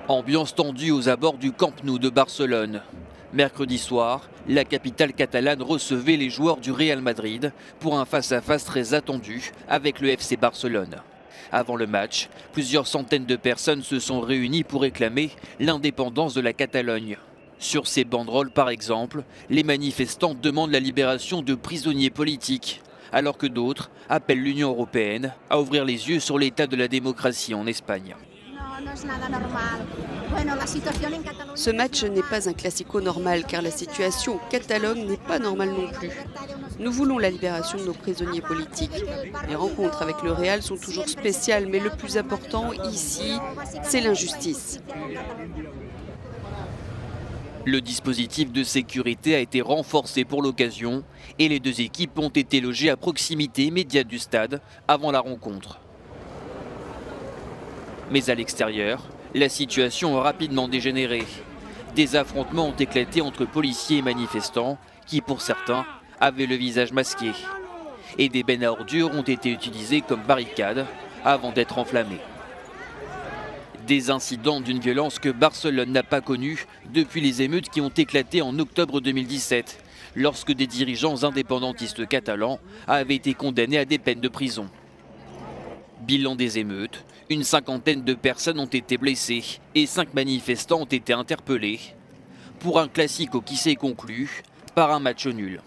Ambiance tendue aux abords du Camp Nou de Barcelone. Mercredi soir, la capitale catalane recevait les joueurs du Real Madrid pour un face-à-face très attendu avec le FC Barcelone. Avant le match, plusieurs centaines de personnes se sont réunies pour réclamer l'indépendance de la Catalogne. Sur ces banderoles, par exemple, les manifestants demandent la libération de prisonniers politiques, alors que d'autres appellent l'Union européenne à ouvrir les yeux sur l'état de la démocratie en Espagne. Ce match n'est pas un classico normal car la situation en Catalogne n'est pas normale non plus. Nous voulons la libération de nos prisonniers politiques. Les rencontres avec le Real sont toujours spéciales, mais le plus important ici, c'est l'injustice. Le dispositif de sécurité a été renforcé pour l'occasion et les deux équipes ont été logées à proximité immédiate du stade avant la rencontre. Mais à l'extérieur, la situation a rapidement dégénéré. Des affrontements ont éclaté entre policiers et manifestants qui, pour certains, avaient le visage masqué. Et des bennes à ordures ont été utilisées comme barricades avant d'être enflammées. Des incidents d'une violence que Barcelone n'a pas connue depuis les émeutes qui ont éclaté en octobre 2017, lorsque des dirigeants indépendantistes catalans avaient été condamnés à des peines de prison. Bilan des émeutes, une cinquantaine de personnes ont été blessées et 5 manifestants ont été interpellés pour un classico qui s'est conclu par un match nul.